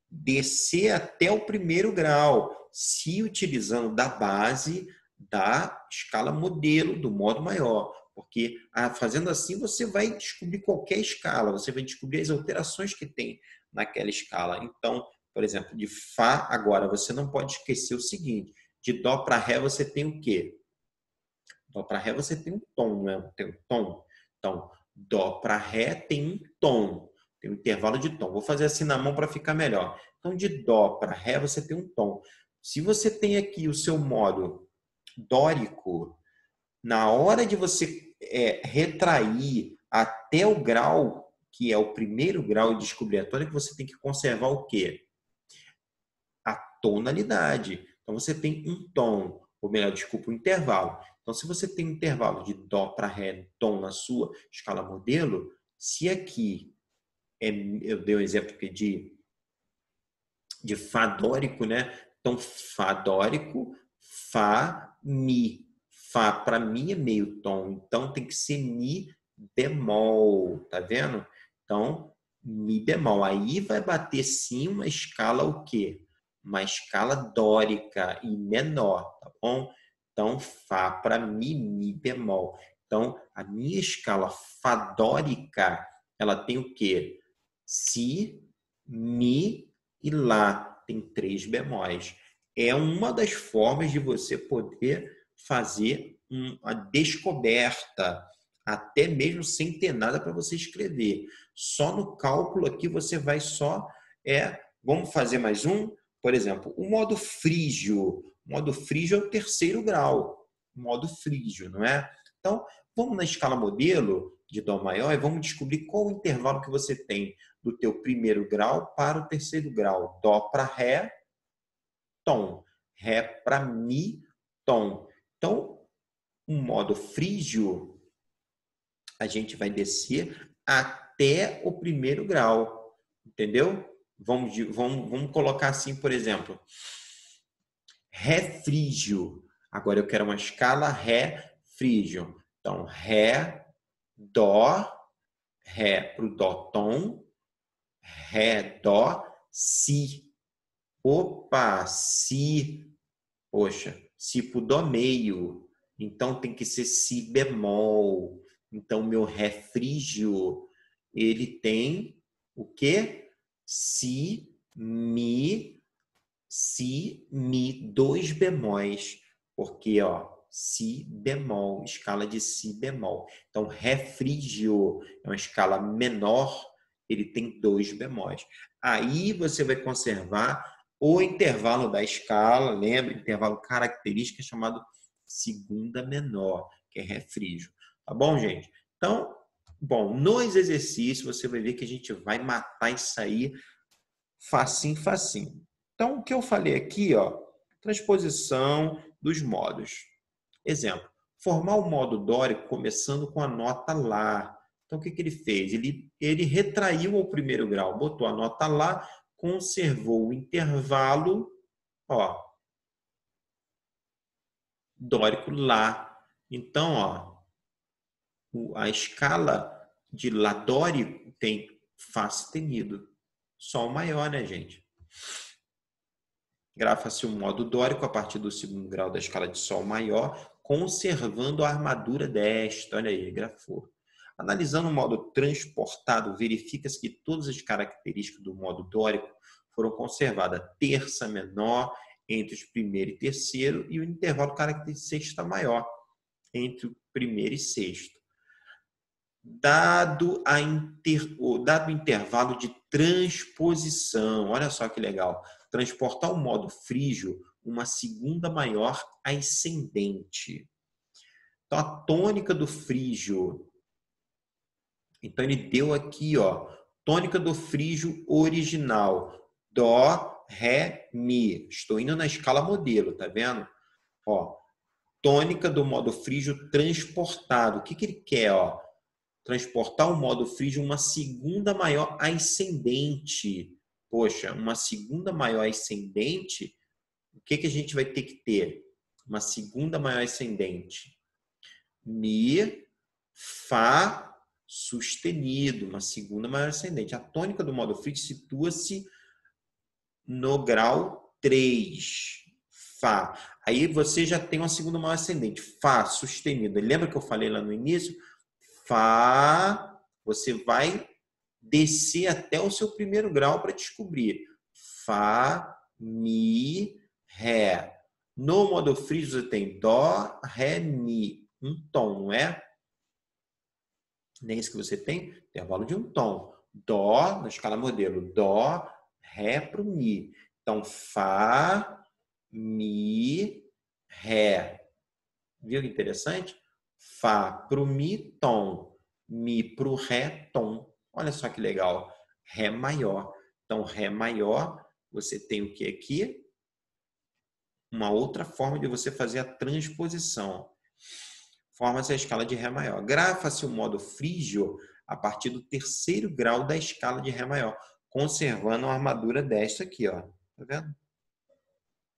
descer até o primeiro grau, se utilizando da base da escala modelo, do modo maior. Porque fazendo assim, você vai descobrir qualquer escala, você vai descobrir as alterações que tem naquela escala. Então, por exemplo, de Fá, agora, você não pode esquecer o seguinte, de Dó para Ré você tem o quê? Dó para Ré você tem um tom, não é? Tem um tom. Então, Dó para Ré tem um tom. Tem um intervalo de tom. Vou fazer assim na mão para ficar melhor. Então, de Dó para Ré você tem um tom. Se você tem aqui o seu modo dórico, na hora de você retrair até o grau, que é o primeiro grau de descobrir a tônica, você tem que conservar o quê? A tonalidade. Então, você tem um tom, ou melhor, desculpa, um intervalo. Então, se você tem um intervalo de Dó para Ré, tom na sua escala modelo, se aqui, eu dei um exemplo aqui de Fá dórico, né? Então, Fá dórico, Fá, Mi. Fá para Mi é meio tom, então tem que ser Mi bemol, tá vendo? Então, mi bemol. Aí vai bater sim uma escala o quê? Uma escala dórica e menor, tá bom? Então, fá para mi bemol. Então, a minha escala fá dórica, ela tem o quê? Si, mi e lá. Tem 3 bemóis. É uma das formas de você poder fazer uma descoberta, até mesmo sem ter nada para você escrever. Só no cálculo aqui você vai só... vamos fazer mais um? Por exemplo, o modo frígio. O modo frígio é o terceiro grau. O modo frígio, não é? Então, vamos na escala modelo de Dó maior e vamos descobrir qual o intervalo que você tem do teu primeiro grau para o terceiro grau. Dó para Ré, Tom. Ré para Mi, Tom. Então, o modo frígio, a gente vai descer até o primeiro grau. Entendeu? Vamos colocar assim, por exemplo. Ré frígio. Agora eu quero uma escala Ré frígio. Então, Ré, Dó, Ré para o Dó tom, Ré, Dó, Si. Opa, Si. Poxa, Si para o Dó meio. Então tem que ser Si bemol. Então meu Ré frígio, ele tem o quê? Si, Mi, dois bemóis. Porque, ó, Si bemol, escala de Si bemol. Então, Ré frígio é uma escala menor, ele tem 2 bemóis. Aí você vai conservar o intervalo da escala, lembra? Intervalo característico chamado segunda menor, que é Ré frígio. Tá bom, gente? Então, bom, nos exercícios você vai ver que a gente vai matar isso aí facinho, facinho. Então, o que eu falei aqui, ó, transposição dos modos. Exemplo, formar o modo dórico começando com a nota Lá. Então, o que ele fez? Ele retraiu ao primeiro grau, botou a nota Lá, conservou o intervalo, ó, dórico Lá. Então, ó, a escala de Lá dórico tem Fá sustenido. Sol maior, né, gente? Grafa-se o modo dórico a partir do segundo grau da escala de Sol maior, conservando a armadura desta. Olha aí, grafou. Analisando o modo transportado, verifica-se que todas as características do modo dórico foram conservadas. Terça menor entre os primeiro e terceiro e o intervalo característico sexta maior entre o primeiro e sexto. Dado o intervalo de transposição, olha só que legal, transportar o modo frígio uma segunda maior ascendente. Então, a tônica do frígio, então ele deu aqui, ó, tônica do frígio original, Dó, Ré, Mi. Estou indo na escala modelo, tá vendo? Ó, tônica do modo frígio transportado. O que ele quer, ó? Transportar o modo frígio uma segunda maior ascendente. Poxa, uma segunda maior ascendente, o que a gente vai ter que ter? Uma segunda maior ascendente. Mi, Fá sustenido, uma segunda maior ascendente. A tônica do modo frígio situa-se no grau 3. Fá. Aí você já tem uma segunda maior ascendente. Fá sustenido. Lembra que eu falei lá no início? Fá, você vai descer até o seu primeiro grau para descobrir. Fá, Mi, Ré. No modo frígio você tem Dó, Ré, Mi. Um tom, não é? Nem isso que você tem? Intervalo de um tom. Dó, na escala modelo, Dó, Ré para o Mi. Então, Fá, Mi, Ré. Viu que interessante? Fá para o Mi, tom. Mi para o Ré, tom. Olha só que legal. Ré maior. Então, Ré maior, você tem o que aqui? Uma outra forma de você fazer a transposição. Forma-se a escala de Ré maior. Grafa-se o modo frígio a partir do terceiro grau da escala de Ré maior, conservando a armadura desta aqui, ó. Tá vendo?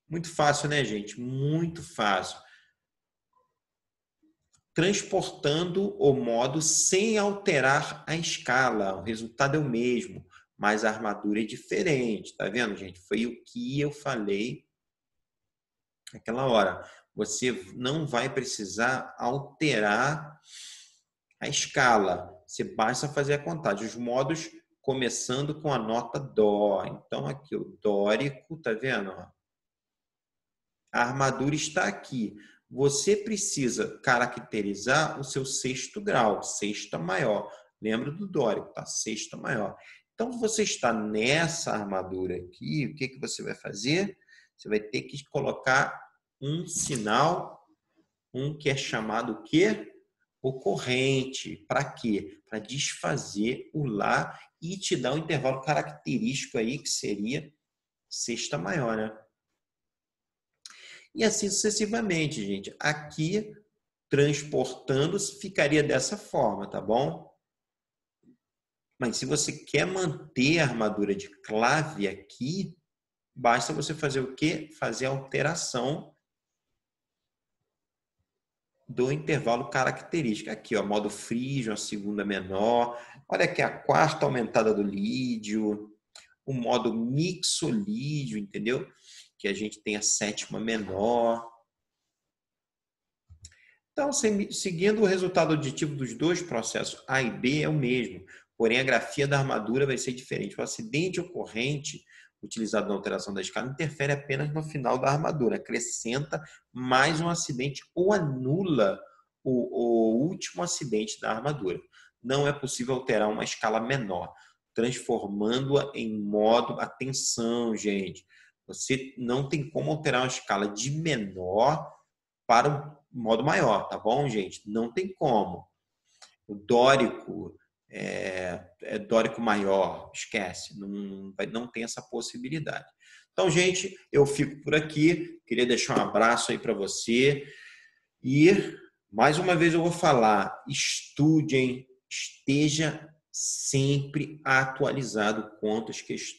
Muito fácil, né, gente? Muito fácil. transportando o modo sem alterar a escala. O resultado é o mesmo, mas a armadura é diferente. Tá vendo, gente? Foi o que eu falei naquela hora. Você não vai precisar alterar a escala. Você basta fazer a contagem. Os modos começando com a nota Dó. Então, aqui o dórico, tá vendo? A armadura está aqui. Você precisa caracterizar o seu sexto grau, sexta maior. Lembra do dórico, tá? Sexta maior. Então, você está nessa armadura aqui, o que que você vai fazer? Você vai ter que colocar um sinal, um que é chamado o quê? O corrente. Para quê? Para desfazer o Lá e te dar um intervalo característico aí, que seria sexta maior, né? E assim sucessivamente, gente. Aqui, transportando, ficaria dessa forma, tá bom? Mas se você quer manter a armadura de clave aqui, basta você fazer o quê? Fazer a alteração do intervalo característico. Aqui, ó, modo frígio, a segunda menor. Olha aqui a quarta aumentada do lídio. O modo mixolídio, entendeu? Que a gente tem a sétima menor. Então, seguindo o resultado aditivo dos dois processos A e B é o mesmo, porém a grafia da armadura vai ser diferente. O acidente ocorrente utilizado na alteração da escala interfere apenas no final da armadura, acrescenta mais um acidente ou anula o último acidente da armadura. Não é possível alterar uma escala menor, transformando-a em modo... Atenção, gente! Você não tem como alterar uma escala de menor para o modo maior, tá bom, gente? Não tem como. O dórico é dórico maior, esquece, não tem essa possibilidade. Então, gente, eu fico por aqui. Queria deixar um abraço aí para você. E, mais uma vez, eu vou falar: estudem, esteja sempre atualizado quanto às questões